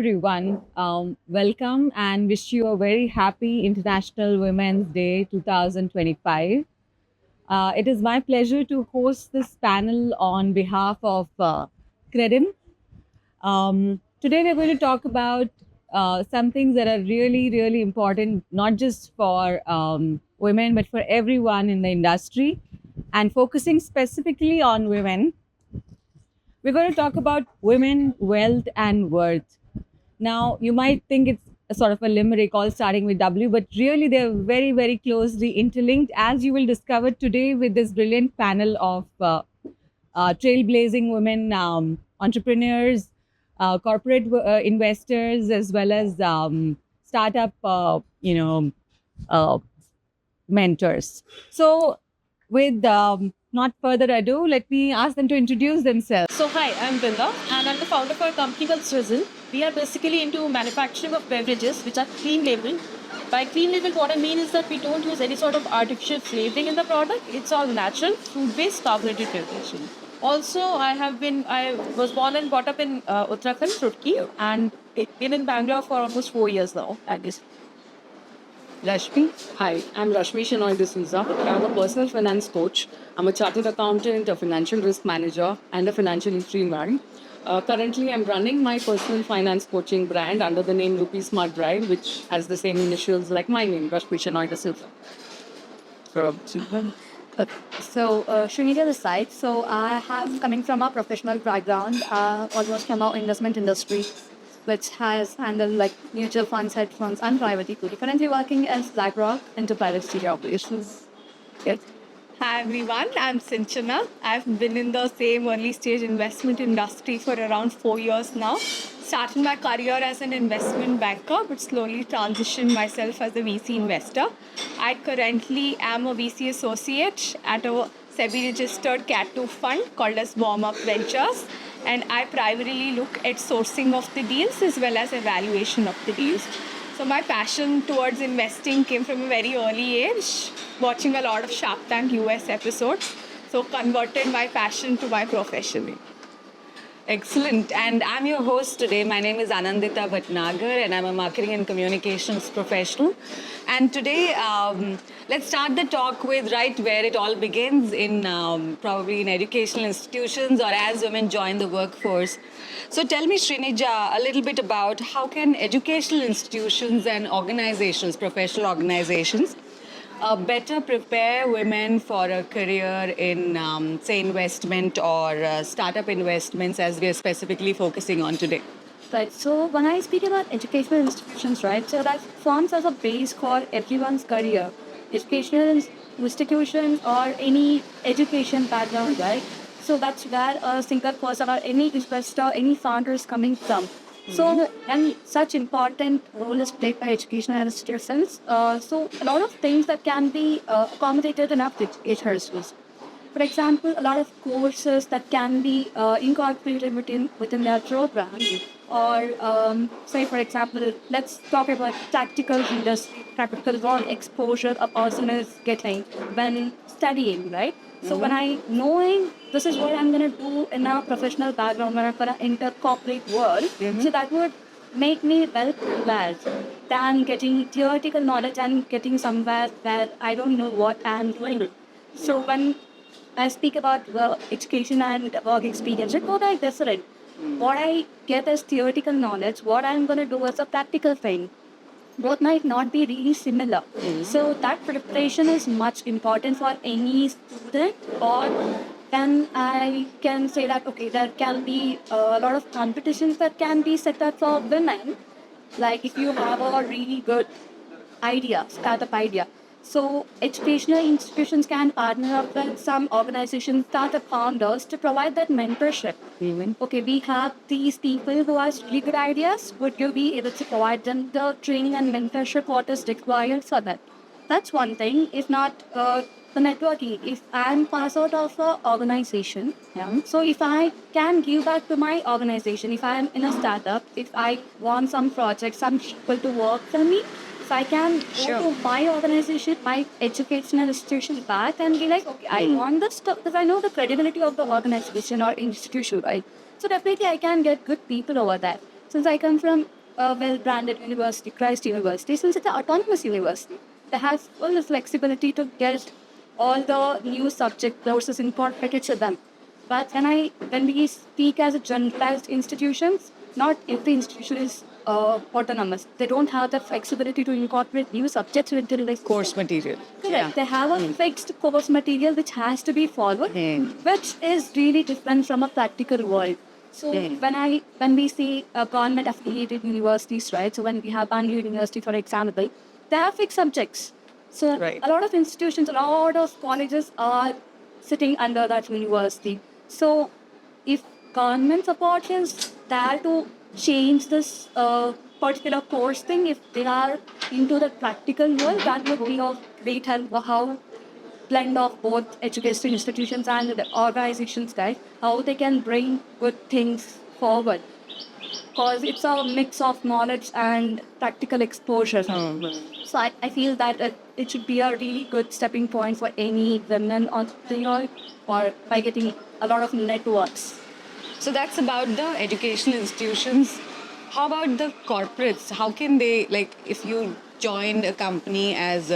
everyone. Welcome and wish you a very happy International Women's Day 2025. It is my pleasure to host this panel on behalf of Credin. Today, we're going to talk about some things that are really, really important, not just for women, but for everyone in the industry, and focusing specifically on women. We're going to talk about women, wealth, and worth. Now, you might think it's a sort of a limerick all starting with W, but really they're very, very closely interlinked, as you will discover today with this brilliant panel of trailblazing women entrepreneurs, corporate investors, as well as startup, uh, mentors. So, with not further ado, let me ask them to introduce themselves. So hi, I'm Binda and I'm the founder of a company called Swizzle. We are basically into manufacturing of beverages which are clean label. By clean label, what I mean is that we don't use any sort of artificial flavoring in the product. It's all natural, fruit-based carbonated beverage. Also, I was born and brought up in Uttarakhand, Roorkee, and been in Bangalore for almost 4 years now, I guess. Rashmi. Hi, I'm Rashmi Shenoy D'Souza. I'm a personal finance coach. I'm a chartered accountant, a financial risk manager, and a financial history man. Currently, I'm running my personal finance coaching brand under the name Rupee Smart Drive, which has the same initials like my name, Rashmi Shenoy D'Souza. Srinidhi this side. So I have coming from a professional background, almost from our investment industry, which has handled like mutual funds, hedge funds, and private equity. Currently working as BlackRock into private equity operations. Yes. Hi everyone, I'm Sinchana. I've been in the same early stage investment industry for around 4 years now. Started my career as an investment banker, but slowly transitioned myself as a VC investor. I currently am a VC associate at a SEBI registered Cat2 fund called as Warm Up Ventures. And I primarily look at sourcing of the deals as well as evaluation of the deals. So my passion towards investing came from a very early age, watching a lot of Shark Tank US episodes. So converted my passion to my profession. Excellent. And I'm your host today. My name is Anandita Bhatnagar, and I'm a marketing and communications professional. And today, let's start the talk with right where it all begins in probably in educational institutions or as women join the workforce. So tell me, Srinija, a little bit about how can educational institutions and organizations, professional organizations, better prepare women for a career in, say, investment or startup investments, as we are specifically focusing on today? Right. So when I speak about educational institutions, right, so that forms as a base for everyone's career. Educational institutions or any education background, right? So that's where a single person or any investor, any founder is coming from. So, and such important role is played by educational institutions. So, a lot of things that can be accommodated in educational institutions. For example, a lot of courses that can be incorporated within their program. Or, say, for example, let's talk about tactical industry, practical work exposure a person is getting when studying, right? So when I knowing this is what I'm gonna do in a professional background when I'm gonna enter corporate world, so that would make me well prepared than getting theoretical knowledge and getting somewhere where I don't know what I'm doing. So when I speak about education and work experience, it's not like different. What I get is theoretical knowledge. What I'm going to do is a practical thing. Both might not be really similar. So that preparation is much important for any student. Or then I can say that okay, there can be a lot of competitions that can be set up for women. Like if you have a really good idea, startup idea. So educational institutions can partner up with some organizations, startup founders to provide that mentorship. Okay, we have these people who have really good ideas. Would you be able to provide them the training and mentorship what is required for that? That's one thing. If not, the networking. If I'm part of an organization, yeah. So if I can give back to my organization, if I'm in a startup, if I want some project, some people to work for me, if I can go to my organization, my educational institution back and be like, okay, I want this stuff because I know the credibility of the organization or institution, right? So definitely I can get good people over there. Since I come from a well-branded university, Christ University, since it's an autonomous university, they have full flexibility to get all the new subject courses incorporated to them. But when we speak as a generalized institutions, not every institution is autonomous. They don't have the flexibility to incorporate new subjects into the Course material. Correct. They have a fixed course material which has to be followed, which is really different from a practical world. So when we see government affiliated universities, right? So when we have Bangalore University, for example, they have fixed subjects. So Right. a lot of institutions, a lot of colleges are sitting under that university. So if government support is there to change this particular course thing, if they are into the practical world, that would be of great help. How blend of both educational institutions and the organizations, guys, how they can bring good things forward. Because it's a mix of knowledge and practical exposure. So I feel that it should be a really good stepping point for any women entrepreneur or by getting a lot of networks. So that's about the educational institutions. How about the corporates? How can they, like, if you joined a company as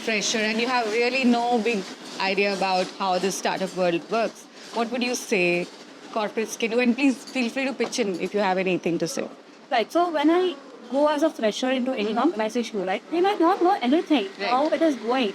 fresher and you have really no big idea about how the startup world works, what would you say corporates can do? And please feel free to pitch in if you have anything to say. Right. So when I go as a fresher into any organization, right, they might not know anything how it is going.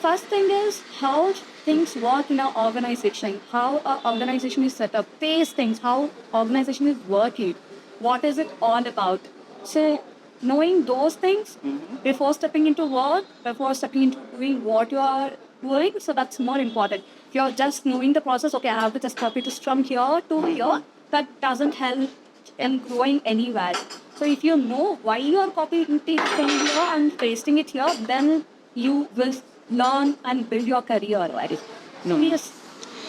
First thing is how things work in an organization, how an organization is set up, base things, how organization is working, what is it all about. So knowing those things before stepping into work, before stepping into doing what you are doing, so that's more important. If you're just knowing the process, okay, I have to just copy this from here to here, that doesn't help in growing anywhere. So if you know why you are copying it from here and pasting it here, then you will learn and build your career, right? No. Yes.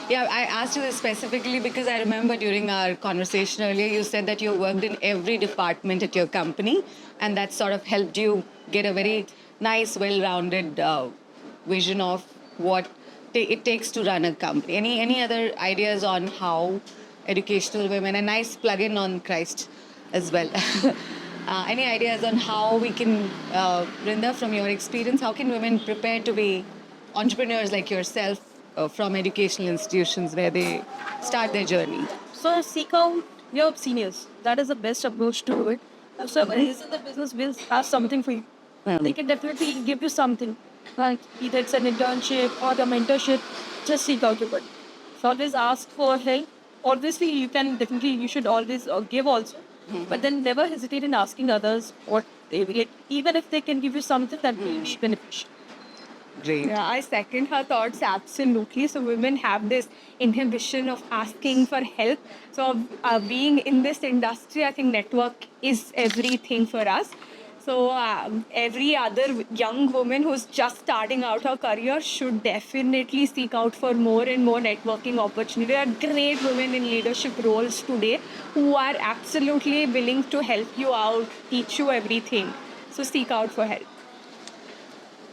Yeah, I asked you this specifically because I remember during our conversation earlier, you said that you worked in every department at your company, and that sort of helped you get a very nice, well-rounded vision of what it takes to run a company. Any other ideas on how educational women, a nice plug-in on Christ as well. Any ideas on how we can, Brinda, from your experience, how can women prepare to be entrepreneurs like yourself from educational institutions where they start their journey? So seek out your seniors. That is the best approach to do it. If someone is in the business will have something for you. They can definitely give you something. Like either it's an internship or the mentorship, just seek out your buddy. So always ask for help. Obviously, you should always give also. But then never hesitate in asking others what they will get. Even if they can give you something that will be beneficial. Great. Yeah, I second her thoughts absolutely. So women have this inhibition of asking for help. So being in this industry, I think network is everything for us. So every other young woman who's just starting out her career should definitely seek out for more and more networking opportunities. There are great women in leadership roles today who are absolutely willing to help you out, teach you everything. So seek out for help.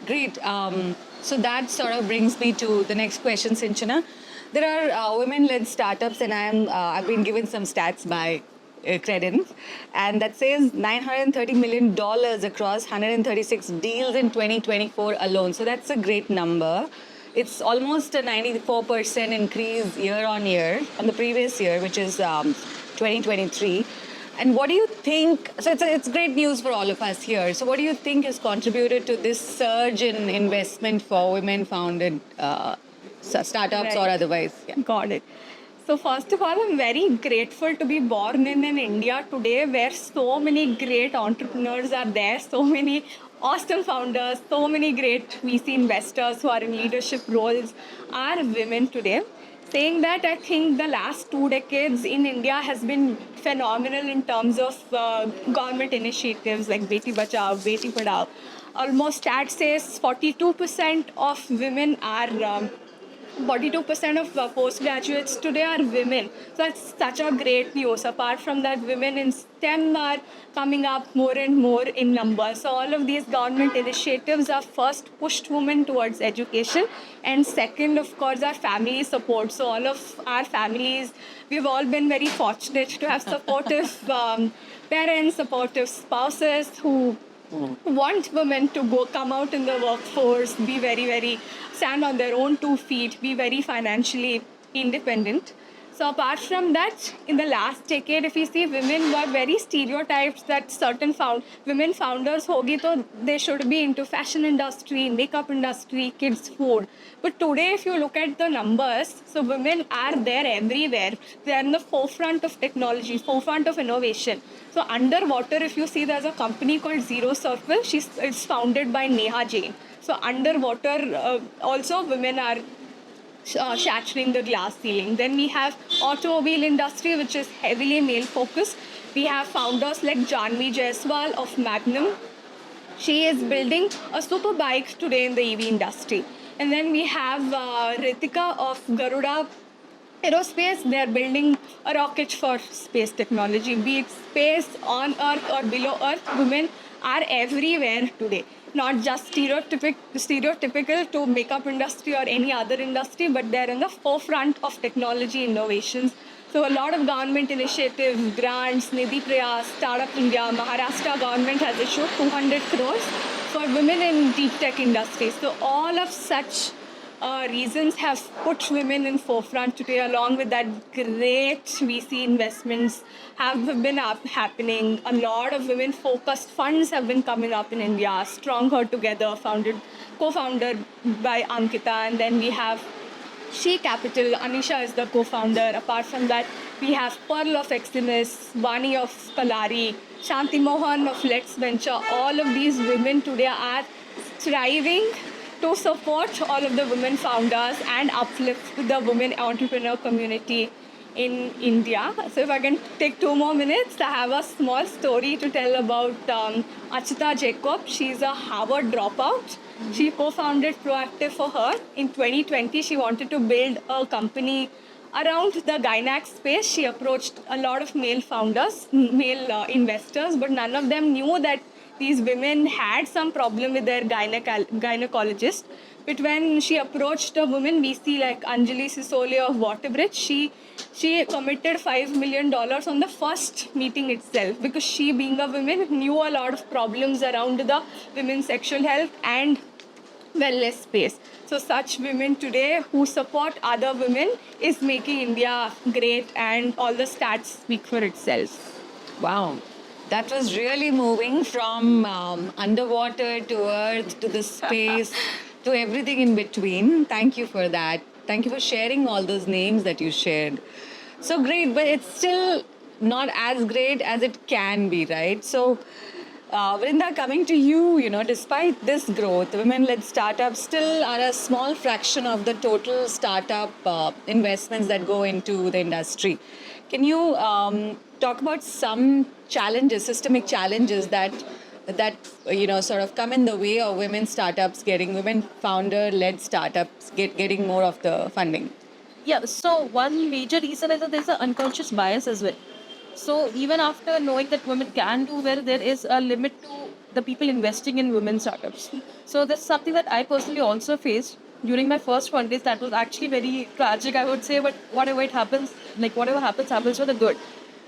Great. So that sort of brings me to the next question, Sinchana. There are women-led startups, and I've been given some stats by Credence, and that says $930 million across 136 deals in 2024 alone. So that's a great number. It's almost a 94% increase year on year on the previous year, which is 2023. And what do you think? So it's great news for all of us here. So what do you think has contributed to this surge in investment for women-founded startups or otherwise? Yeah. Got it. So first of all, I'm very grateful to be born in an India today where so many great entrepreneurs are there, so many awesome founders, so many great VC investors who are in leadership roles are women today. Saying that, I think the last 2 decades in India has been phenomenal in terms of government initiatives like Beti Bachao, Beti Padhao. Almost stat says 42% of women are 42% of postgraduates today are women. So that's such a great news. Apart from that, women in STEM are coming up more and more in numbers. So all of these government initiatives are first pushed women towards education, and second, of course, our family support. So all of our families, we've all been very fortunate to have supportive parents, supportive spouses who want women to come out in the workforce, be very, stand on their own 2 feet, be very financially independent. So apart from that, in the last decade, if you see, women were very stereotyped that certain women founders hogi to they should be into fashion industry, makeup industry, kids food. But today, if you look at the numbers, so women are there everywhere. They are in the forefront of technology, forefront of innovation. So underwater, if you see, there's a company called Zero Circle. It's founded by Neha Jain. So underwater, also women are shattering the glass ceiling. Then we have automobile industry, which is heavily male focused. We have founders like Janvi Jaiswal of Magnum. She is building a super bike today in the EV industry. And then we have Ritika of Garuda Aerospace. They are building a rocket for space technology, be it space, on Earth or below Earth. Women are everywhere today. Not just stereotypical to makeup industry or any other industry, but they're in the forefront of technology innovations. So a lot of government initiatives, grants, Nidhi Prayas, Startup India, Maharashtra government has issued 200 crores for women in deep tech industry. So all of such reasons have put women in forefront today. Along with that, great VC investments have been happening. A lot of women-focused funds have been coming up in India. Strong Her Together, co-founded by Ankita, and then we have She Capital. Anisha is the co-founder. Apart from that, we have Pearl of Exymis, Vani of Kalari, Shanti Mohan of Let's Venture. All of these women today are striving to support all of the women founders and uplift the women entrepreneur community in India. So if I can take 2 more minutes, I have a small story to tell about Achita Jacob. She's a Harvard dropout. She co-founded Proactive for her. In 2020, she wanted to build a company around the gynac space. She approached a lot of male founders, male investors, but none of them knew that these women had some problem with their gynecologist. But when she approached a woman VC like Anjali Sisole of Waterbridge, she committed $5 million on the first meeting itself, because she, being a woman, knew a lot of problems around the women's sexual health and wellness space. So such women today who support other women is making India great, and all the stats speak for itself. Wow. That was really moving from underwater to earth to the space to everything in between. Thank you for that. Thank you for sharing all those names that you shared. So great, but it's still not as great as it can be, right? So, Vrinda, coming to you, despite this growth, women-led startups still are a small fraction of the total startup investments that go into the industry. Can you talk about some challenges, systemic challenges that sort of come in the way of women founder-led startups getting more of the funding? Yeah, so one major reason is that there's an unconscious bias as well. So even after knowing that women can do well, there is a limit to the people investing in women startups. So that's something that I personally also faced during my first fundraise. That was actually very tragic, I would say, but whatever happens for the good.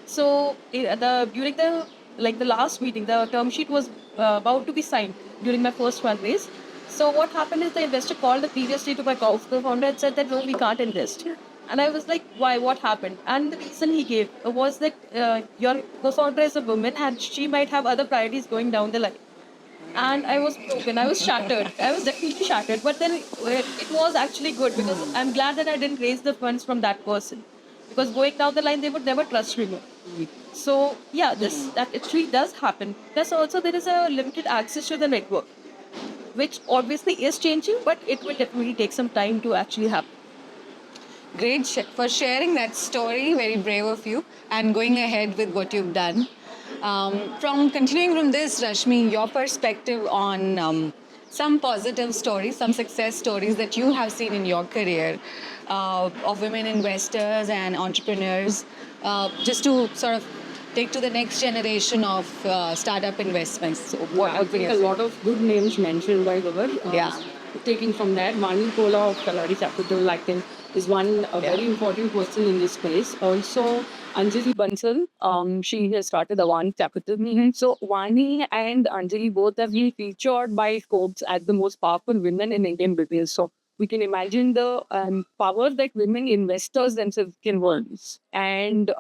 So during the last meeting, the term sheet was about to be signed during my first fundraise. So what happened is the investor called the previous day to my co-founder and said that no, we can't invest. And I was like, why? What happened? And the reason he gave was that your co-founder is a woman and she might have other priorities going down the line. And I was broken. I was shattered. I was definitely shattered. But then it was actually good, because I'm glad that I didn't raise the funds from that person. Because going down the line, they would never trust me more. So yeah, that actually does happen. Plus also there is a limited access to the network, which obviously is changing, but it will definitely take some time to actually happen. Great for sharing that story. Very brave of you, and going ahead with what you've done. Continuing from this, Rashmi, your perspective on some positive stories, some success stories that you have seen in your career of women investors and entrepreneurs, just to sort of take to the next generation of startup investments. So what I would be think a your- lot of good names mentioned by Gavar. Yeah. Taking from that, Vani Kola of Kalari Capital, I think, is one very important person in this space. Also, Anjali Bansal, she has started Avan Capital. So, Vani and Anjali both have been featured by Forbes as the most powerful women in Indian business. So, we can imagine the power that women investors themselves can hold. And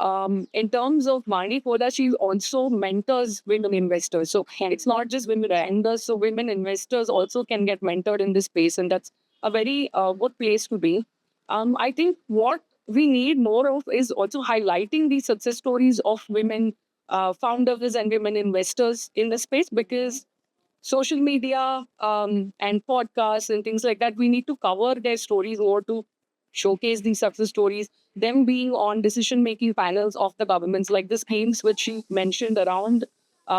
in terms of Vani Kola, she also mentors women investors. So it's not just women lenders, so women investors also can get mentored in this space. And that's a very good place to be. I think what we need more of is also highlighting the success stories of women founders and women investors in the space, because social media and podcasts and things like that, we need to cover their stories or to showcase these success stories, them being on decision making panels of the governments, like the schemes which she mentioned around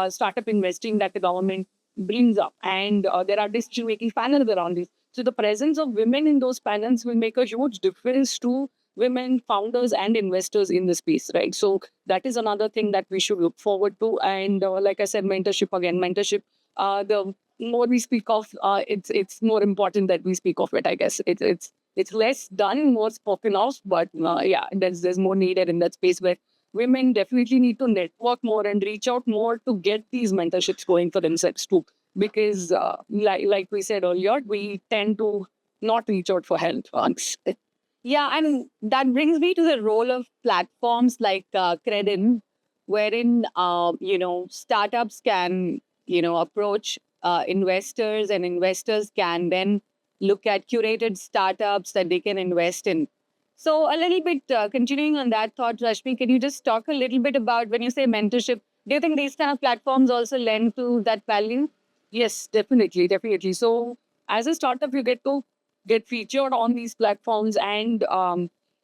startup investing that the government brings up. And there are decision making panels around this. So the presence of women in those panels will make a huge difference to women founders and investors in the space, right? So that is another thing that we should look forward to. And like I said, mentorship, the more we speak of, it's more important that we speak of it. I guess it's less done, more spoken of, but yeah, there's more needed in that space where women definitely need to network more and reach out more to get these mentorships going for themselves too. Because like we said earlier, we tend to not reach out for help once. Yeah, and that brings me to the role of platforms like Credin, wherein startups can approach investors, and investors can then look at curated startups that they can invest in. So, a little bit continuing on that thought, Rashmi, can you just talk a little bit about when you say mentorship? Do you think these kind of platforms also lend to that value? Yes, definitely. So as a startup, you get featured on these platforms, and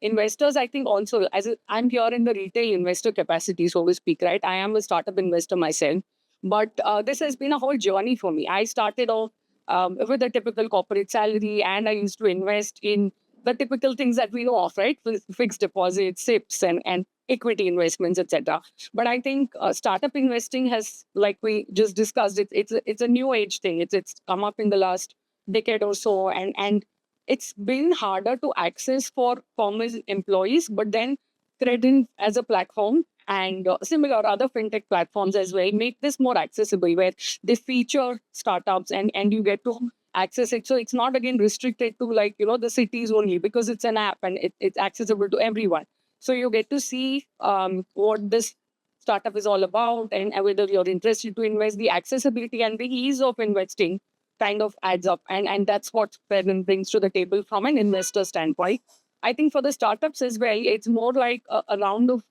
investors, I think also, I'm here in the retail investor capacity, so to speak, right? I am a startup investor myself, but this has been a whole journey for me. I started off with a typical corporate salary, and I used to invest in the typical things that we know of, right? Fixed deposits, SIPs, and equity investments, etc. But I think startup investing has, like we just discussed, it's a new age thing. It's come up in the last decade or so, and it's been harder to access for common employees. But then Credit as a platform and similar other fintech platforms as well make this more accessible, where they feature startups, and you get to access it. So it's not again restricted to, like, the cities only, because it's an app and it's accessible to everyone. So you get to see what this startup is all about, and whether you're interested to invest. The accessibility and the ease of investing kind of adds up, and that's what Fairn brings to the table from an investor standpoint. I think for the startups as well, it's more like a round of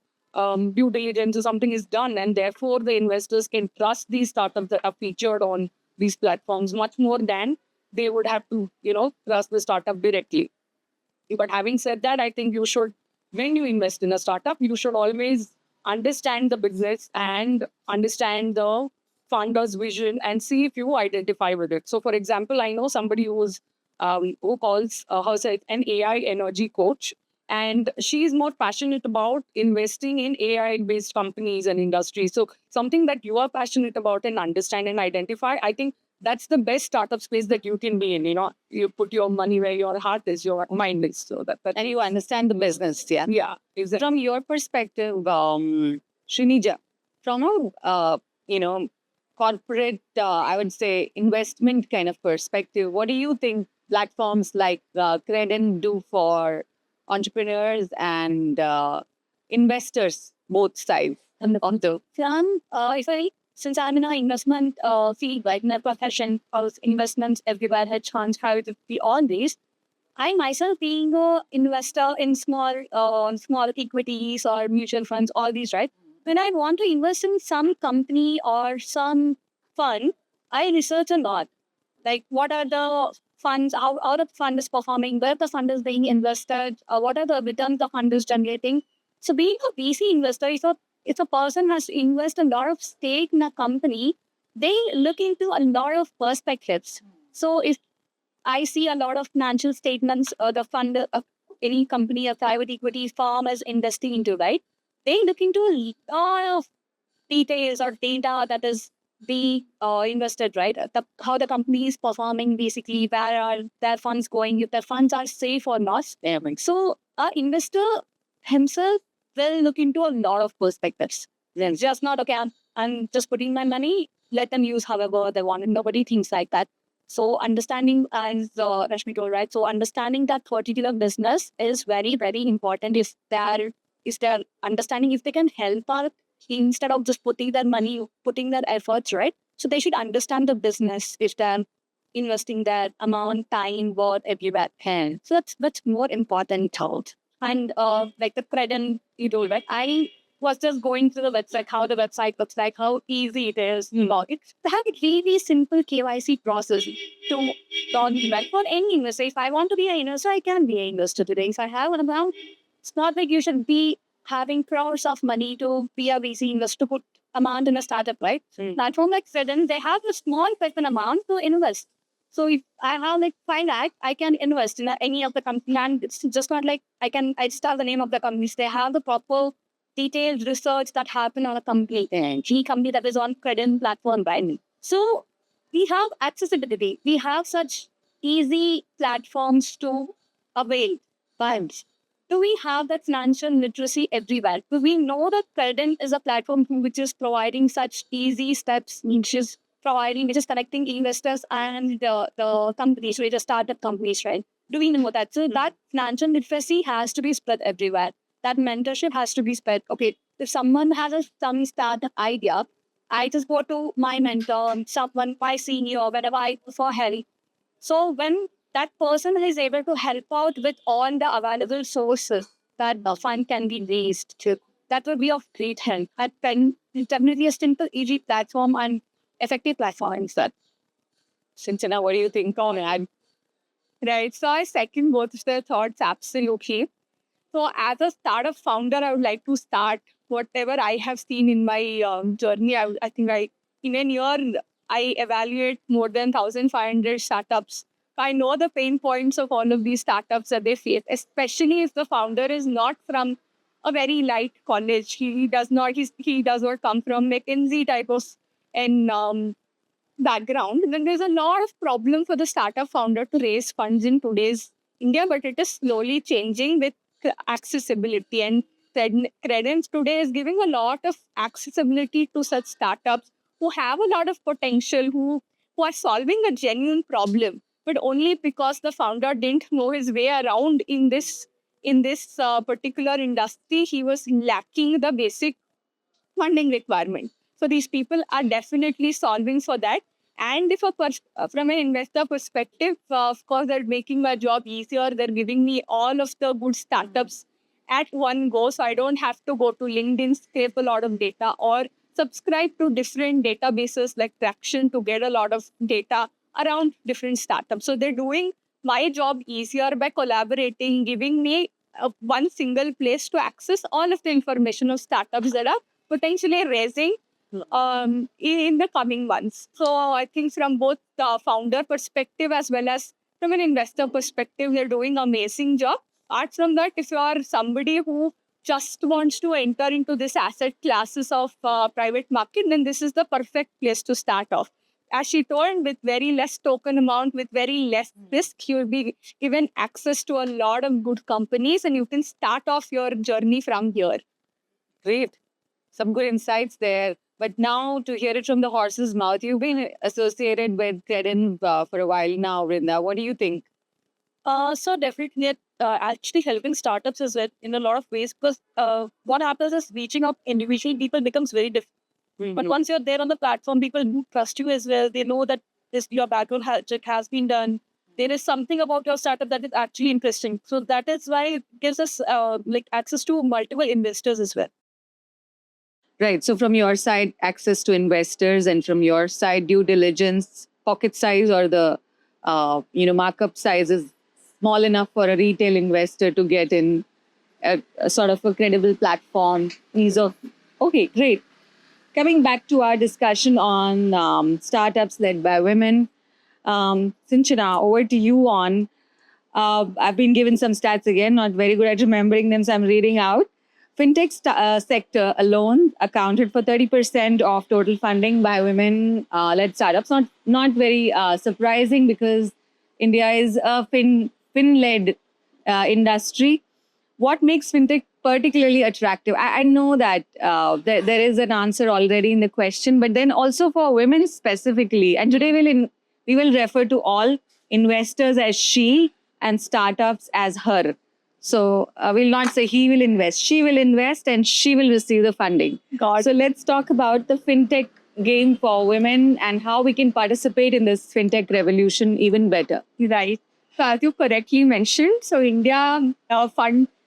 due diligence or something is done, and therefore the investors can trust these startups that are featured on these platforms much more than they would have to, trust the startup directly. But having said that, I think you should, when you invest in a startup, you should always understand the business and understand the founder's vision and see if you identify with it. So, for example, I know somebody who calls herself an AI energy coach, and she is more passionate about investing in AI-based companies and industries. So, something that you are passionate about and understand and identify, I think that's the best startup space that you can be in. You put your money where your heart is, your mind is. So that And you understand the business, yeah? yeah, exactly. From your perspective, Srinija, from a corporate, I would say, investment kind of perspective, what do you think platforms like Credit do for entrepreneurs and investors, both sides? And the if I since I'm in an investment field, like in a profession of investments everywhere, hedge funds, private equity, all these, I myself being a investor in small equities or mutual funds, all these, right? When I want to invest in some company or some fund, I research a lot. Like, what are the funds, how the fund is performing, where the fund is being invested, what are the returns the fund is generating. So being a VC investor, if a person has to invest a lot of stake in a company, they look into a lot of perspectives. So if I see a lot of financial statements, the fund of any company, a private equity firm is investing into, right? They look into a lot of details or data that is being invested, right? How the company is performing, basically, where are their funds going, if their funds are safe or not. So, our investor himself will look into a lot of perspectives. Then just not, okay, I'm just putting my money, let them use however they want. And nobody thinks like that. So, understanding, as Rashmi told, right? So, understanding that particular business is very, very important. If they're understanding, if they can help out instead of just putting their money, putting their efforts, right? So they should understand the business if they're investing that amount, time, work, everywhere. So that's more important thought. And like the credit you told, right? I was just going through the website, how the website looks like, how easy it is to log it. They have a really simple KYC process to log in, right? For any investor, if I want to be an investor, I can be an investor today. If I have an amount, it's not like you should be having crores of money to be a VC investor to put amount in a startup, right? Platform like Credent, they have a small certain amount to invest. So if I have like 5 lakh, I can invest in any of the company, and it's just not like I just have the name of the companies. They have the proper detailed research that happen on a company, any company that is on Credent platform, right? So we have accessibility. We have such easy platforms to avail. But do we have that financial literacy everywhere? Do we know that Credent is a platform which is providing such easy steps, which is connecting investors and the companies, which are startup companies, right? Do we know that? So that financial literacy has to be spread everywhere. That mentorship has to be spread. Okay, if someone has some startup idea, I just go to my mentor, someone, my senior, whenever I for help. So when that person is able to help out with all the available sources that the fund can be raised to, that will be of great help. At Penn, it's definitely a simple, easy platform and effective platform instead. Sinchana, what do you think on that? Right. So I second both their thoughts absolutely. So as a startup founder, I would like to start whatever I have seen in my journey. I think in a year, I evaluate more than 1,500 startups. I know the pain points of all of these startups that they face, especially if the founder is not from a very light college. He does not come from McKinsey type of and background. Then there's a lot of problem for the startup founder to raise funds in today's India, but it is slowly changing with accessibility, and Credence today is giving a lot of accessibility to such startups who have a lot of potential, who are solving a genuine problem, but only because the founder didn't know his way around in this particular industry, he was lacking the basic funding requirement. So these people are definitely solving for that. And if from an investor perspective, of course, they're making my job easier. They're giving me all of the good startups at one go. So I don't have to go to LinkedIn, scrape a lot of data, or subscribe to different databases like Traction to get a lot of data around different startups. So they're doing my job easier by collaborating, giving me one single place to access all of the information of startups that are potentially raising in the coming months. So I think from both the founder perspective as well as from an investor perspective, they're doing an amazing job. Apart from that, if you are somebody who just wants to enter into this asset classes of private market, then this is the perfect place to start off. As she told, with very less token amount, with very less risk, you'll be given access to a lot of good companies and you can start off your journey from here. Great. Some good insights there. But now to hear it from the horse's mouth, you've been associated with Credent for a while now, Vrinda. What do you think? So definitely actually helping startups as well in a lot of ways, because what happens is reaching out individual people becomes very difficult. But once you're there on the platform, people do trust you as well. They know that your background check has been done. There is something about your startup that is actually interesting. So that is why it gives us access to multiple investors as well. Right. So from your side, access to investors, and from your side, due diligence, pocket size or the markup size is small enough for a retail investor to get in a sort of a credible platform. Okay, great. Coming back to our discussion on startups led by women, Sinchana, over to you on. I've been given some stats again, not very good at remembering them, so I'm reading out. Fintech sector alone accounted for 30% of total funding by women-led startups. Not very surprising because India is a fin-led industry. What makes fintech particularly attractive? I know that there is an answer already in the question, but then also for women specifically. And today we will refer to all investors as she and startups as her. So we'll not say he will invest. She will invest and she will receive the funding. So let's talk about the fintech game for women and how we can participate in this fintech revolution even better. Right. So as you correctly mentioned, so India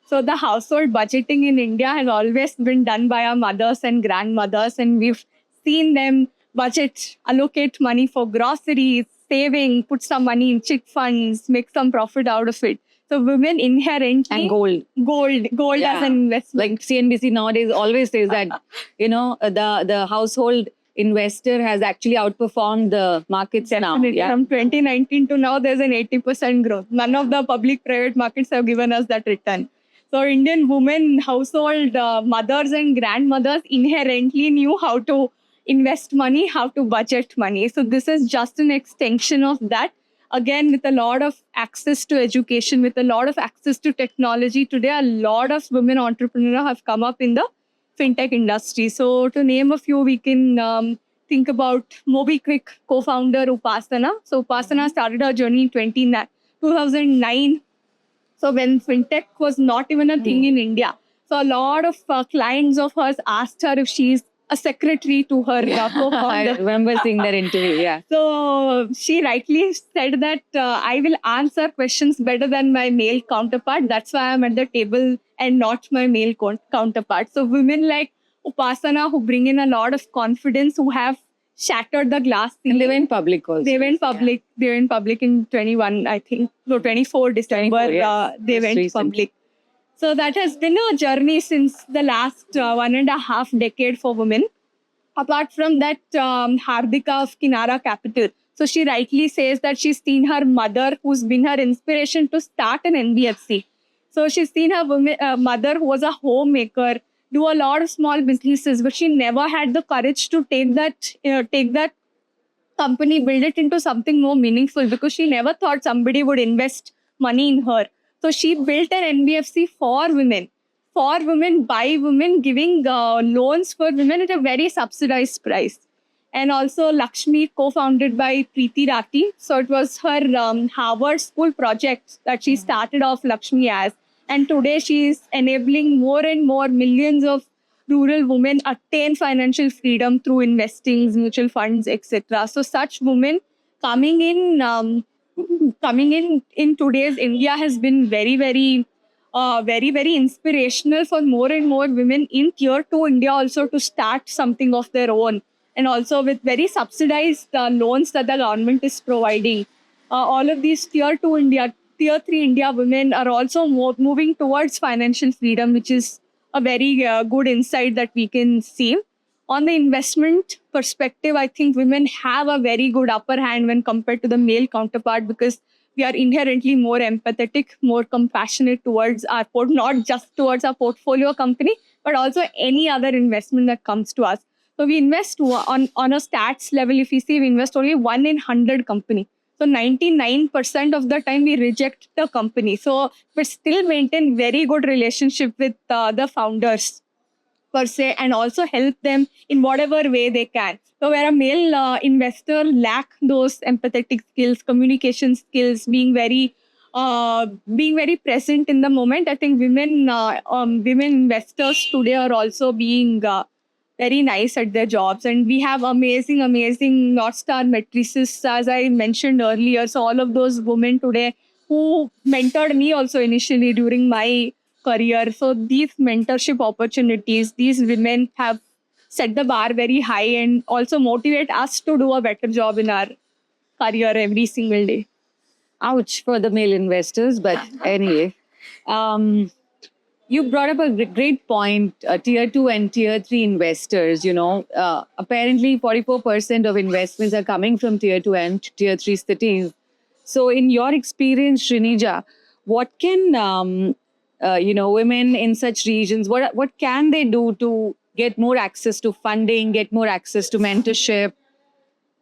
so the household budgeting in India has always been done by our mothers and grandmothers, and we've seen them budget, allocate money for groceries, saving, put some money in chit funds, make some profit out of it. So women inherently And gold. Gold Yeah. as an investment. Like CNBC nowadays always says that, the household investor has actually outperformed the markets now. Definitely. Yeah. From 2019 to now, there's an 80% growth. None of the public-private markets have given us that return. So Indian women, household mothers and grandmothers inherently knew how to invest money, how to budget money. So this is just an extension of that. Again, with a lot of access to education, with a lot of access to technology, today a lot of women entrepreneurs have come up in the fintech industry. So to name a few, we can think about MobiKwik co-founder Upasana. So Upasana started her journey in 2009. So when fintech was not even a thing in India. So a lot of clients of hers asked her if she's a secretary to her I co-founder. remember seeing that interview. Yeah. So she rightly said that I will answer questions better than my male counterpart. That's why I'm at the table and not my male counterpart. So women like Upasana who bring in a lot of confidence, who have shattered the glass And ceiling. they went public also. They went public. They went public in 21, I think. No, 24 December. 24, yes. They Just went recent. public. So that has been a journey since the last 1.5 decade for women. Apart from that, Hardika of Kinara Capital. So she rightly says that she's seen her mother, who's been her inspiration to start an NBFC. So she's seen her mother, who was a homemaker, do a lot of small businesses, but she never had the courage to take that company, build it into something more meaningful, because she never thought somebody would invest money in her. So she built an NBFC for women, by women, giving loans for women at a very subsidized price. And also Lakshmi, co-founded by Preeti Rati. So it was her Harvard School project that she started off Lakshmi as. And today she is enabling more and more millions of rural women attain financial freedom through investing, mutual funds, etc. So such women coming in today's India has been very, very inspirational for more and more women in tier 2 India also to start something of their own, and also with very subsidized loans that the government is providing. All of these tier 3 India women are also moving towards financial freedom, which is a very good insight that we can see. On the investment perspective, I think women have a very good upper hand when compared to the male counterpart, because we are inherently more empathetic, more compassionate towards not just towards our portfolio company, but also any other investment that comes to us. So we invest on a stats level. If you see, we invest only 1 in 100 company. So 99% of the time we reject the company. So we still maintain very good relationship with the founders per se, and also help them in whatever way they can. So where a male investor lack those empathetic skills, communication skills, being very present in the moment, I think women investors today are also being very nice at their jobs. And we have amazing North Star matrices, as I mentioned earlier. So all of those women today who mentored me also initially during my career. So these mentorship opportunities, these women have set the bar very high and also motivate us to do a better job in our career every single day. Ouch for the male investors, but anyway. You brought up a great point. Tier 2 and tier 3 investors, apparently 44% of investments are coming from tier 2 and tier 3 cities. So, in your experience, Srinija, what can women in such regions, what can they do to get more access to funding, get more access to mentorship,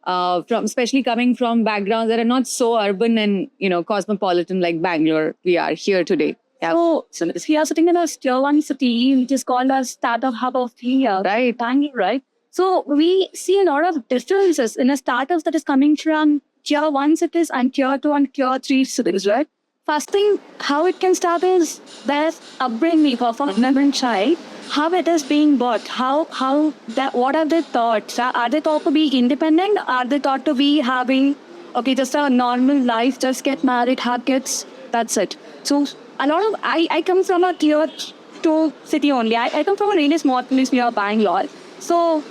from especially coming from backgrounds that are not so urban and cosmopolitan like Bangalore we are here today. Yeah. So we are sitting in a tier one city, which is called a startup hub of India, Right. Bangalore, right? So we see a lot of differences in a startups that is coming from tier one cities and tier two and tier three cities, right? First thing, how it can start is there's upbringing of a women child, how it is being bought, how that what are their thoughts? Are they taught to be independent? Are they taught to be having just a normal life, just get married, have kids, that's it. So a lot of I come from a tier two city only. I come from a really small place near Bangalore. So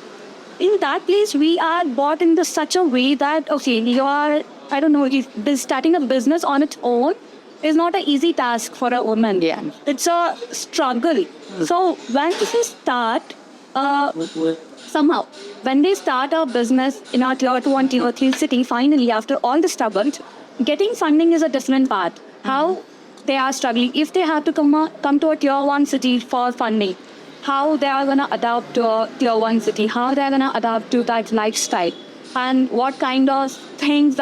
in that place we are brought into such a way that you are, I don't know, if starting a business on its own is not an easy task for a woman. Yeah. It's a struggle. So when they start somehow when they start a business in our tier 2 and tier 3 city, finally after all the struggles, getting funding is a different part. How they are struggling. If they have to come to a tier 1 city for funding, how they are going to adapt to a tier 1 city, how they are going to adapt to that lifestyle, and what kind of things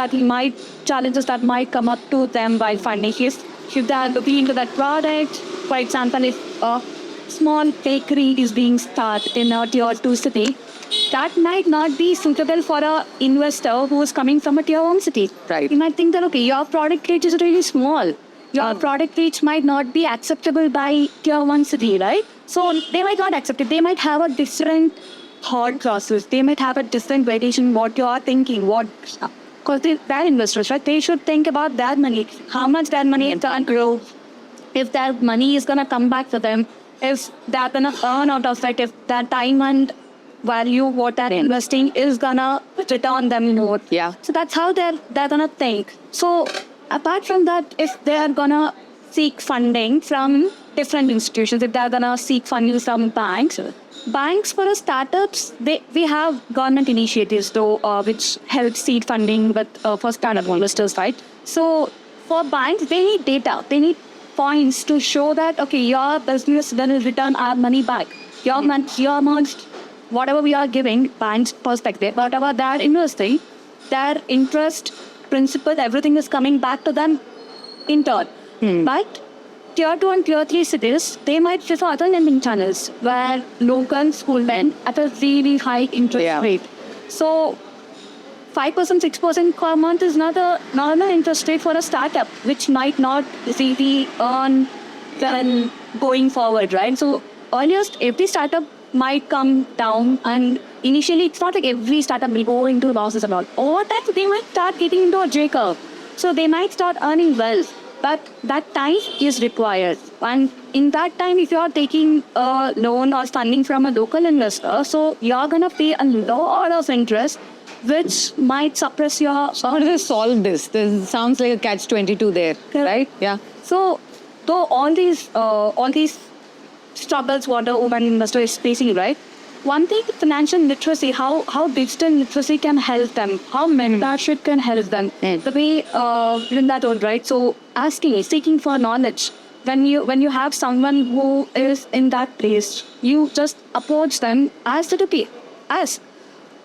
challenges that might come up to them while funding. If they are looking into that product, for example, if a small bakery is being started in a tier 2 city, that might not be suitable for an investor who is coming from a tier 1 city. Right. You might think that, your product reach is really small. Your product reach might not be acceptable by tier 1 city, right? So they might not accept it. They might have a different thought process. They might have a different variation what you are thinking. Because they're investors, right? They should think about that money. How much that money is going to grow. If that money is going to come back to them. If they're going to earn out of it. If that time and value what they're investing is going to return them more. Yeah. So that's how they're going to think. So apart from that, if they're going to seek funding from different institutions, if they're going to seek funding from banks for startups, we have government initiatives though, which help seed funding for startup investors, right? So for banks, they need data. They need points to show that, your business will return our money back. Your amount, whatever we are giving, banks perspective, whatever they're investing, their interest, principal, everything is coming back to them in turn. But tier 2 and tier 3 cities, they might prefer other lending channels where local school lend at a really high interest rate. So 5%, 6% per month is not a normal interest rate for a startup, which might not really earn well going forward, right? So earliest, every startup might come down, and initially it's not like every startup will go into losses and all. Over time, they might start getting into a J curve. So they might start earning well. But that time is required. And in that time, if you are taking a loan or funding from a local investor, so you're going to pay a lot of interest, which might suppress your... So how do they solve this? This sounds like a catch-22 there, right? Yeah. So, though all these struggles what a woman investor is facing, right? One thing, financial literacy, how digital literacy can help them, how mentorship can help them. The way Linda told, right? So seeking for knowledge. When you have someone who is in that place, you just approach them, ask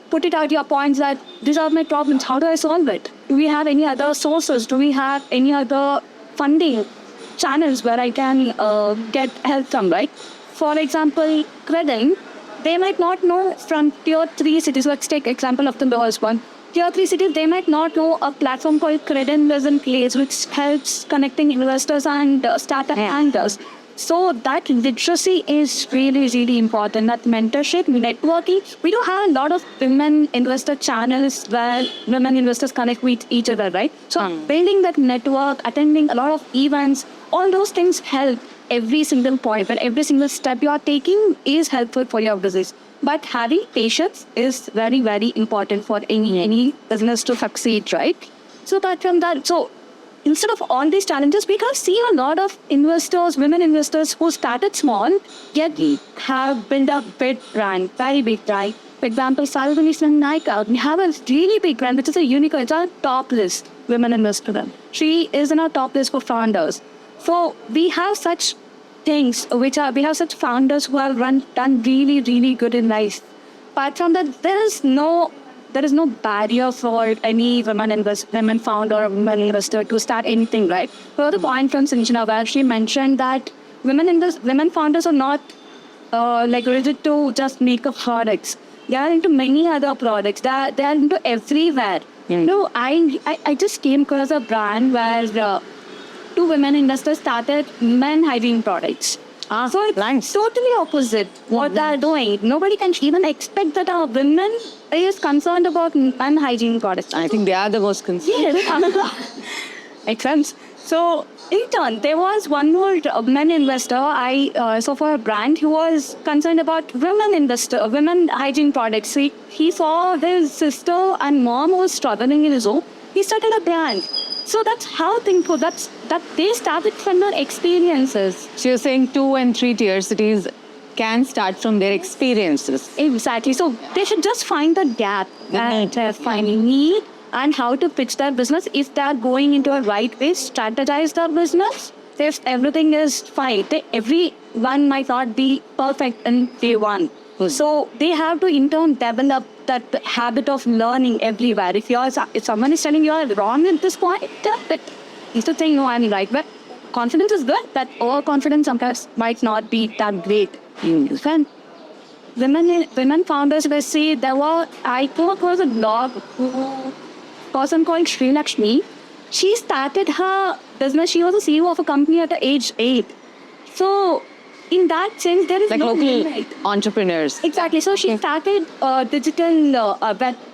put it out your points that these are my problems, how do I solve it? Do we have any other sources? Do we have any other funding channels where I can get help from, right? For example, Credin, they might not know from tier 3 cities. Let's take example of the lowest one. Tier 3 cities, they might not know a platform called Credin is in place, which helps connecting investors and startup handlers. So that literacy is really, really important. That mentorship, networking. We do have a lot of women investor channels where women investors connect with each other, right? So building that network, attending a lot of events, all those things help. Every single point, but every single step you are taking is helpful for your business. But having patience is very, very important for any business to succeed, right? So apart from that, instead of all these challenges, we can see a lot of investors, women investors who started small, yet have built a big brand, very big brand. For example, Salvini and Nika, we have a really big brand, which is a unicorn. It's our top list, women investor. She is in our top list for founders. So we have such things we have such founders who have done really, really good in life. Apart from that, there is no barrier for any women founder or women investor to start anything, right? For the point from Sinchana, where she mentioned that women founders are not rigid to just makeup products. They are into many other products. They are into everywhere. No, I just came across a brand where two women investors started men hygiene products. So it's nice. totally opposite what they're doing. Nobody can even expect that a woman is concerned about men hygiene products. I think they are the most concerned. Yes. Makes sense. So, in turn, there was one more women investor. I saw for a brand who was concerned about women hygiene products. He saw his sister and mom was struggling in his home. He started a brand. So that's how things go. That they started from their experiences. So you're saying 2 and 3 tier cities can start from their experiences. Exactly. So they should just find the gap that they're finding need and how to pitch their business. If they're going into a right way, strategize their business. If everything is fine, everyone might not be perfect in day one. So they have to in turn develop that habit of learning everywhere. If someone is telling you are wrong at this point, that is to think no, I'm right. But confidence is good. That overconfidence sometimes might not be that great. When women founders will say I came across a blog person called Sri Lakshmi. She started her business. She was a CEO of a company at the age 8. So in that sense, there is Like no local limit. entrepreneurs. Exactly. So she started digital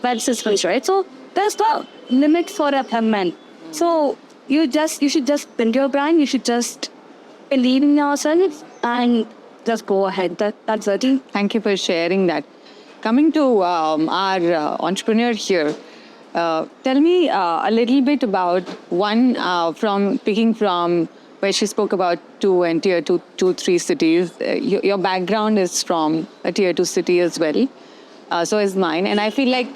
web systems, right? So there's no limit for a woman. So you should just build your brand. You should just believe in yourself and just go ahead. That's it. Thank you for sharing that. Coming to our entrepreneur here, tell me a little bit about picking from where she spoke about 2 and tier 2, 3 cities. Your background is from a tier 2 city as well. So is mine. And I feel like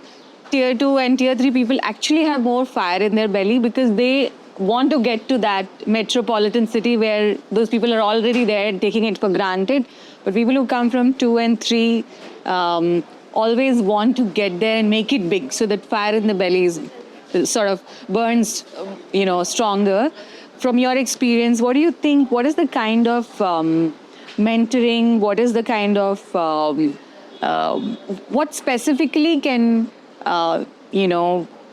tier 2 and tier 3 people actually have more fire in their belly because they want to get to that metropolitan city where those people are already there and taking it for granted. But people who come from 2 and 3 always want to get there and make it big so that fire in the belly is sort of burns, stronger. From your experience, what do you think? What is the kind of mentoring? What is the kind of what specifically can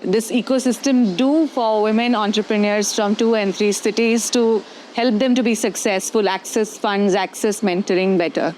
this ecosystem do for women entrepreneurs from 2 and 3 cities to help them to be successful, access funds, access mentoring better?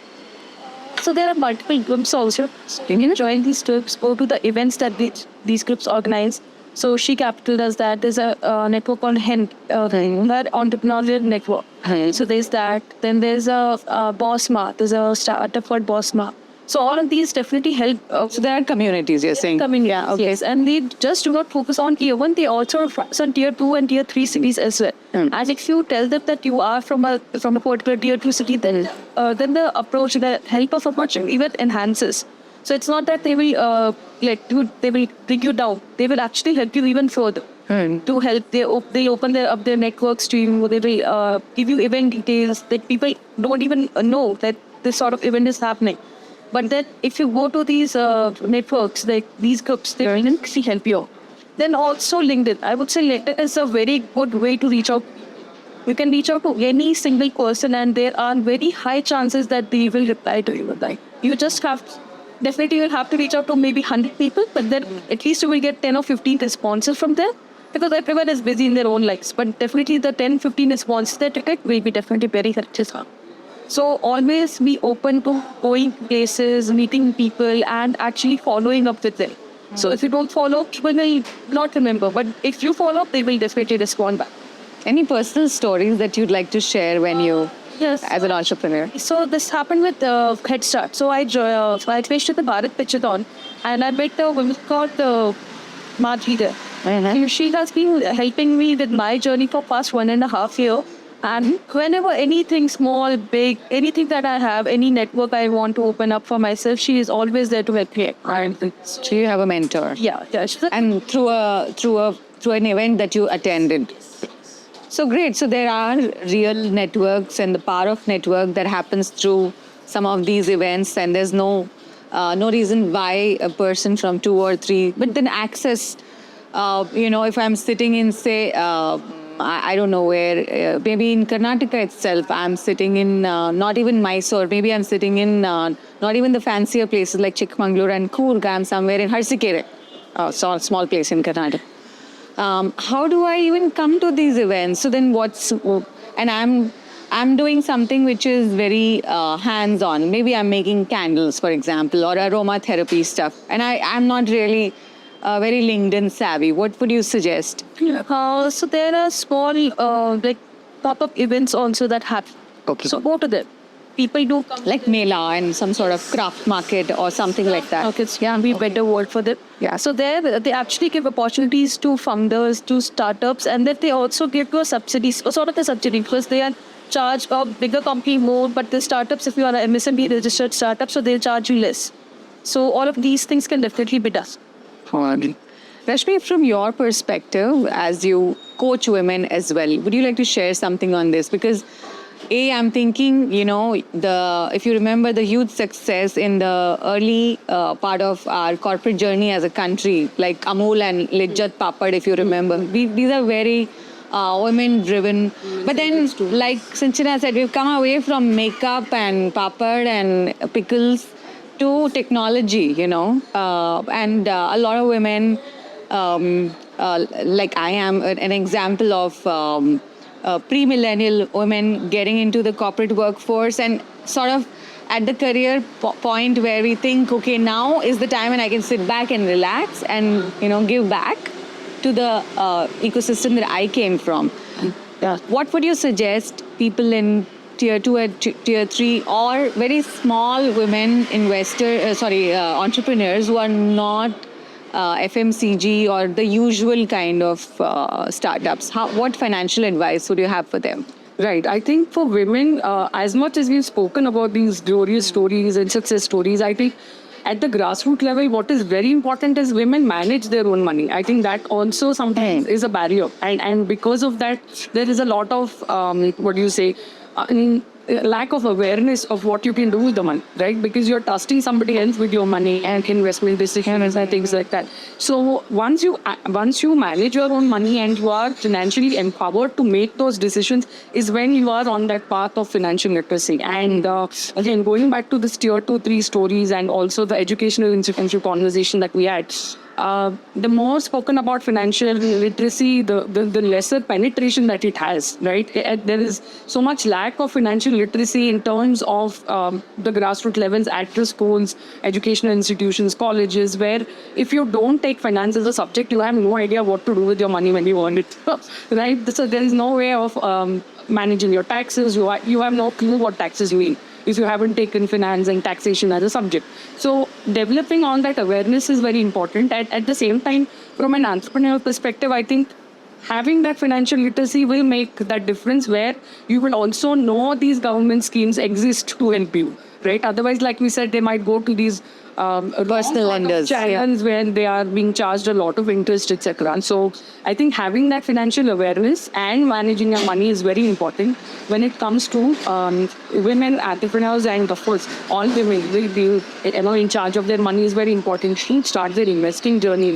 So there are multiple groups also. You can join these groups, go to the events that these groups organize. So She Capital does that. There's a network called HENT, Entrepreneurial Network. So there's that. Then there's a Bossma. There's a startup called Bossma. So all of these definitely help. So there are communities, you're saying? Okay. Yes. And they just do not focus on tier 1. They also focus on tier 2 and tier 3 cities as well. And if you tell them that you are from a particular tier 2 city, then the approach, the help of approach even enhances. So it's not that they will they will bring you down. They will actually help you even further. To help, they open up their networks to you. They will give you event details that people don't even know that this sort of event is happening. But then if you go to these networks, like these groups, they will actually help you. Then also LinkedIn. I would say LinkedIn is a very good way to reach out. You can reach out to any single person and there are very high chances that they will reply to you. You just definitely you'll have to reach out to maybe 100 people, but then at least you will get 10 or 15 responses from them because everyone is busy in their own lives. But definitely the 10-15 responses that you get will be definitely very helpful. So always be open to going places, meeting people and actually following up with them. So if you don't follow, people will not remember. But if you follow up, they will definitely respond back. Any personal stories that you'd like to share when you... Yes. As an entrepreneur. So this happened with Head Start. So I faced at the Bharat Pitchathon and I met a woman called Madhuri there. And she has been helping me with my journey for past 1.5 years. And whenever anything small, big, anything that I have, any network I want to open up for myself, she is always there to help me. So you have a mentor. Yeah. She's And through an event that you attended. So great. So there are real networks and the power of network that happens through some of these events, and there's no reason why a person from 2 or 3, but then access. If I'm sitting in, say, I don't know where, maybe in Karnataka itself, I'm sitting in not even Mysore, maybe I'm sitting in not even the fancier places like Chikmagalur and Coorg, I'm somewhere in Harsikere, small place in Karnataka. How do I even come to these events? So then and I'm doing something which is very hands-on. Maybe I'm making candles, for example, or aromatherapy stuff. And I'm not really very LinkedIn savvy. What would you suggest? so there are small like pop-up events also that happen. Okay. So go to them. People do come. Like Mela and some sort of craft market or something like that. Okay, yeah, be better word for them. Yeah. So there, they actually give opportunities to founders, to startups, and then they also give you a subsidy, sort of a subsidy, because they are charged a bigger company more, but the startups, if you are an MSME registered startup, so they'll charge you less. So all of these things can definitely be done. Rashmi, from your perspective, as you coach women as well, would you like to share something on this? Because I'm thinking, if you remember the huge success in the early part of our corporate journey as a country, like Amul and Lijjat Papad, if you remember, these are very women-driven. But then, like Sinchana said, we've come away from makeup and papad and pickles to technology, and a lot of women, like I am an example of pre-millennial women getting into the corporate workforce and sort of at the career point where we think, okay, now is the time when I can sit back and relax and, give back to the ecosystem that I came from. Yeah. What would you suggest people in tier 2 and tier 3 or very small women entrepreneurs who are not FMCG or the usual kind of startups? What financial advice would you have for them? Right. I think for women, as much as we've spoken about these glorious stories and success stories, I think at the grassroots level, what is very important is women manage their own money. I think that also sometimes is a barrier. And because of that, there is a lot of, lack of awareness of what you can do with the money, right? Because you're trusting somebody else with your money and investment decisions and things like that. So once you manage your own money and you are financially empowered to make those decisions is when you are on that path of financial literacy. And again, going back to this tier 2, 3 stories and also the educational institutional conversation that we had, the more spoken about financial literacy, the lesser penetration that it has, right? There is so much lack of financial literacy in terms of the grassroots levels at the schools, educational institutions, colleges, where if you don't take finance as a subject, you have no idea what to do with your money when you earn it, right? So there is no way of managing your taxes. You have no clue what taxes you mean if you haven't taken finance and taxation as a subject. So developing all that awareness is very important. At the same time, from an entrepreneurial perspective, I think having that financial literacy will make that difference where you will also know these government schemes exist to help you, right? Otherwise, like we said, they might go to these personal lenders channels where they are being charged a lot of interest, etc. So I think having that financial awareness and managing your money is very important when it comes to women entrepreneurs, and of course all women in charge of their money is very important to start their investing journey.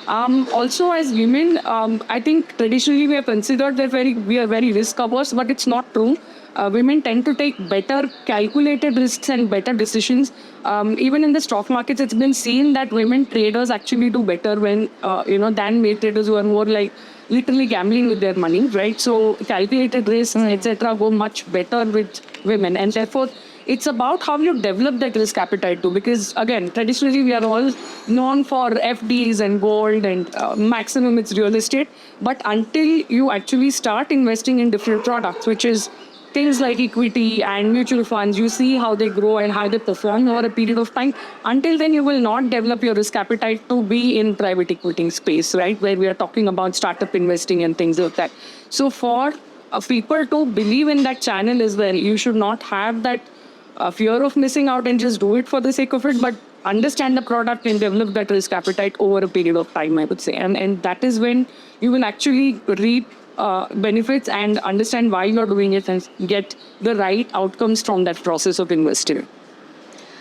Also, as women, I think traditionally we are considered that we are very risk averse, but it's not true. Women tend to take better calculated risks and better decisions. Even in the stock markets, it's been seen that women traders actually do better when, than male traders who are more like literally gambling with their money, right? So calculated risks, etc., go much better with women. And therefore, it's about how you develop that risk appetite too. Because again, traditionally, we are all known for FDs and gold and maximum it's real estate. But until you actually start investing in different products, which is things like equity and mutual funds, you see how they grow and how they perform over a period of time. Until then, you will not develop your risk appetite to be in private equity space, right? Where we are talking about startup investing and things like that. So for people to believe in that channel as well, you should not have that fear of missing out and just do it for the sake of it, but understand the product and develop that risk appetite over a period of time, I would say. And that is when you will actually reap benefits and understand why you're doing it and get the right outcomes from that process of investing.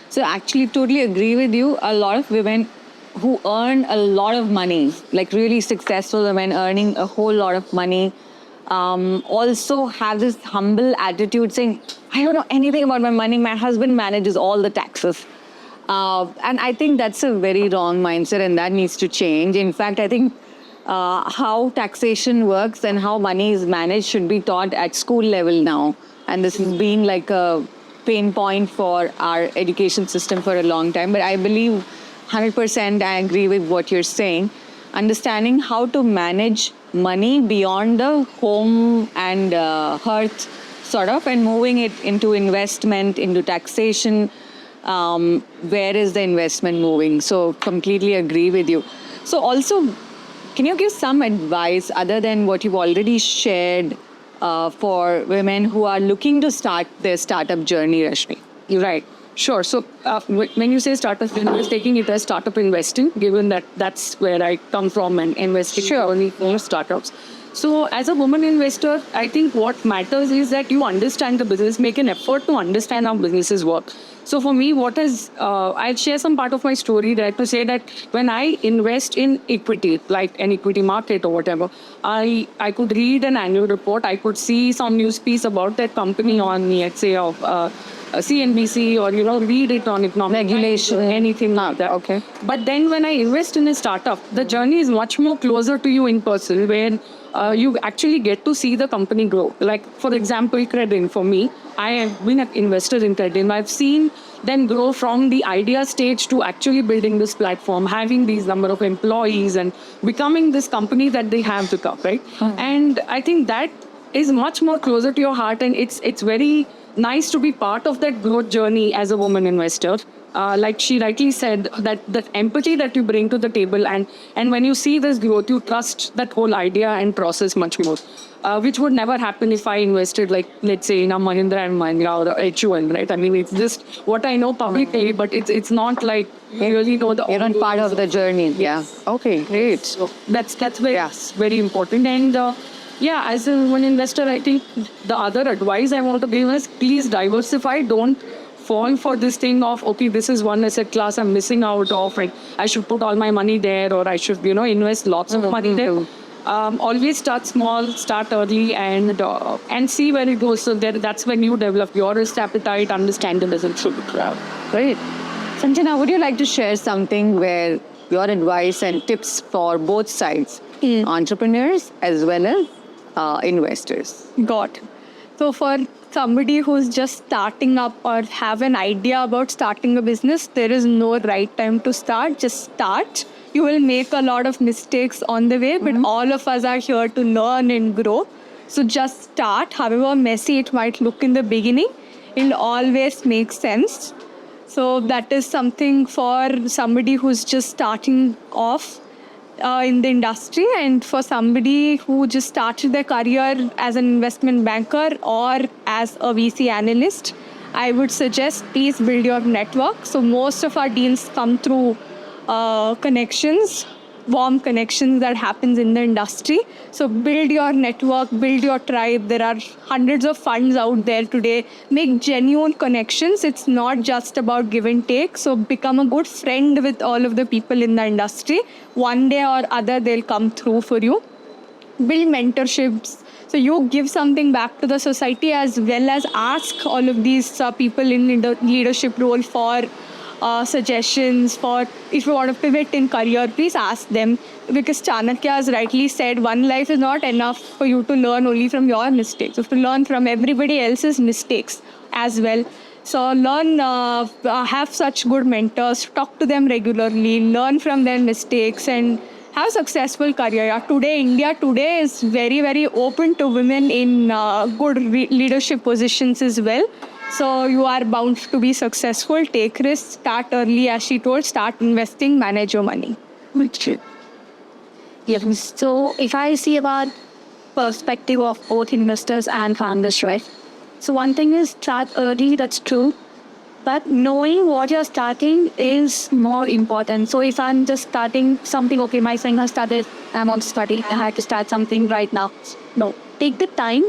So actually, totally agree with you. A lot of women who earn a lot of money, like really successful women earning a whole lot of money, also have this humble attitude saying, I don't know anything about my money. My husband manages all the taxes. And I think that's a very wrong mindset and that needs to change. In fact, I think how taxation works and how money is managed should be taught at school level now. And this has been like a pain point for our education system for a long time. But I believe 100% I agree with what you're saying. Understanding how to manage money beyond the home and hearth sort of, and moving it into investment, into taxation. Where is the investment moving? So completely agree with you. So also, can you give some advice other than what you've already shared for women who are looking to start their startup journey, Rashmi? Right. Sure. So when you say startup, you're taking it as startup investing, given that that's where I come from and investing only for startups. So as a woman investor, I think what matters is that you understand the business, make an effort to understand how businesses work. So for me, I'll share some part of my story there to say that when I invest in equity, like an equity market or whatever, I could read an annual report. I could see some news piece about that company on, let's say, of CNBC or, read it on economic Regulation. anything like that. Okay. But then when I invest in a startup, the journey is much more closer to you in person, where you actually get to see the company grow. Like, for example, Credin, for me, I have been an investor in Credin. I've seen them grow from the idea stage to actually building this platform, having these number of employees and becoming this company that they have become, right? And I think that is much more closer to your heart, and it's very nice to be part of that growth journey as a woman investor. Like she rightly said, that empathy that you bring to the table, and when you see this growth, you trust that whole idea and process much more, which would never happen if I invested, like, let's say, in a Mahindra and Mahindra or HUL, right? I mean, it's just what I know publicly, but it's not like you really know the... You're not part of the journey. Yeah. Okay, great. So that's very important. And as a woman investor, I think the other advice I want to give is please diversify. Don't fall for this thing of, okay, this is one asset class I'm missing out of, like I should put all my money there, or I should, invest lots of money there. Always start small, start early, and see where it goes. So that's when you develop your risk appetite, understand the business should be crowd. Great. Sanjana, would you like to share something where your advice and tips for both sides, entrepreneurs as well as investors? Got it. So for somebody who's just starting up or have an idea about starting a business, there is no right time to start. Just start. You will make a lot of mistakes on the way, but all of us are here to learn and grow. So just start. However messy it might look in the beginning, it'll always make sense. So that is something for somebody who's just starting off in the industry, and for somebody who just started their career as an investment banker or as a VC analyst, I would suggest please build your network. So most of our deals come through connections, warm connections that happens in the industry. So build your network, build your tribe. There are hundreds of funds out there today. Make genuine connections. It's not just about give and take. So become a good friend with all of the people in the industry. One day or other, they'll come through for you. Build mentorships. So you give something back to the society, as well as ask all of these people in the leadership role for suggestions. For if you want to pivot in career, please ask them, because Chanakya has rightly said, one life is not enough for you to learn only from your mistakes. You have to learn from everybody else's mistakes as well. So learn, have such good mentors, talk to them regularly, learn from their mistakes, and have a successful career. Yeah. Today, India today is very, very open to women in good leadership positions as well. So you are bound to be successful. Take risks, start early, as she told, start investing, manage your money. Yes. So if I see about perspective of both investors and founders, right? So one thing is start early, that's true. But knowing what you're starting is more important. So if I'm just starting something, okay, my son has started, I'm also starting, I have to start something right now. No, take the time.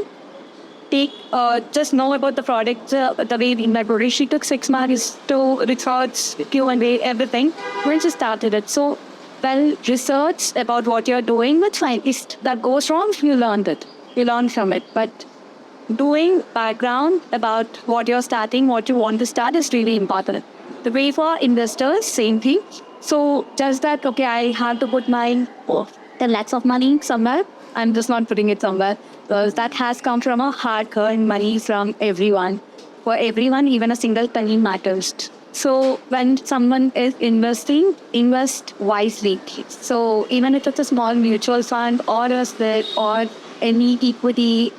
Just know about the product, the way in my product. She took 6 months to research, Q&A, everything. When she started it. So, well, research about what you're doing, that's fine. If that goes wrong, you learned it. You learn from it. But doing background about what you're starting, what you want to start is really important. The way for investors, same thing. So just that, okay, I have to put my 10 lakhs of money somewhere. I'm just not putting it somewhere because that has come from a hard-earned money from everyone. For everyone, even a single penny matters. So when someone is investing, invest wisely. So even if it's a small mutual fund or a SIP or any equity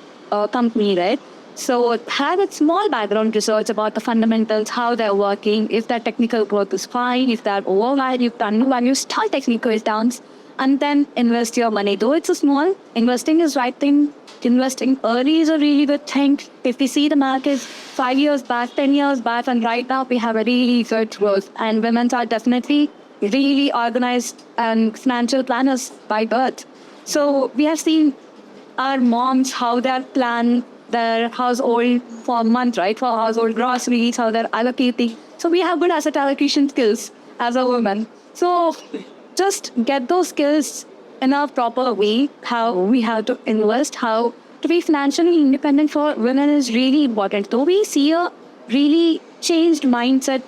company, right? So have a small background research about the fundamentals, how they're working, if their technical growth is fine, if they're overvalued, undervalued, start technical downs, and then invest your money. Though it's a small, investing is right thing. Investing early is a really good thing. If we see the market 5 years back, 10 years back, and right now we have a really good growth. And women are definitely really organized and financial planners by birth. So we have seen our moms, how they plan their household for a month, right? For household groceries, how they're allocating. So we have good asset allocation skills as a woman. So just get those skills in a proper way, how we have to invest, how to be financially independent for women is really important. So we see a really changed mindset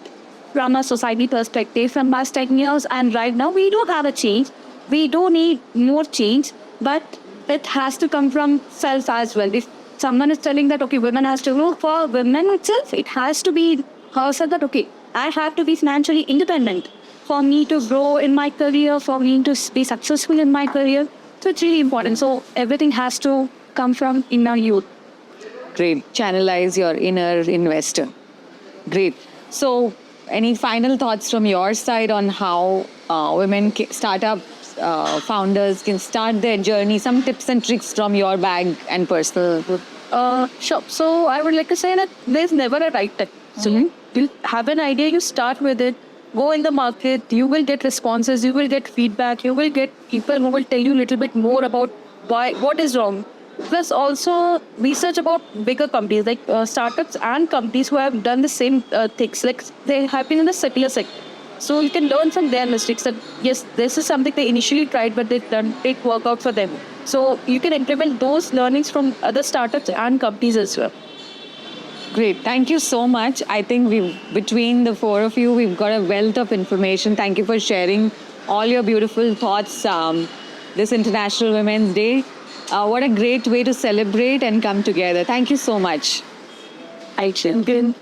from a society perspective from past 10 years, and right now we do have a change. We do need more change, but it has to come from self as well. If someone is telling that, okay, women has to work for women itself, it has to be herself that, okay, I have to be financially independent for me to grow in my career, for me to be successful in my career. So it's really important. So everything has to come from inner youth. Great. Channelize your inner investor. Great. So, any final thoughts from your side on how startups, founders can start their journey? Some tips and tricks from your bag and personal. Sure. So I would like to say that there's never a right time. So you have an idea, you start with it, go in the market, you will get responses, you will get feedback, you will get people who will tell you a little bit more about what is wrong. Plus also research about bigger companies like startups and companies who have done the same things. Like they have been in the secular sector. So you can learn from their mistakes that yes, this is something they initially tried, but it didn't work out for them. So you can implement those learnings from other startups and companies as well. Great. Thank you so much. I think between the four of you, we've got a wealth of information. Thank you for sharing all your beautiful thoughts this International Women's Day. What a great way to celebrate and come together. Thank you so much. Good.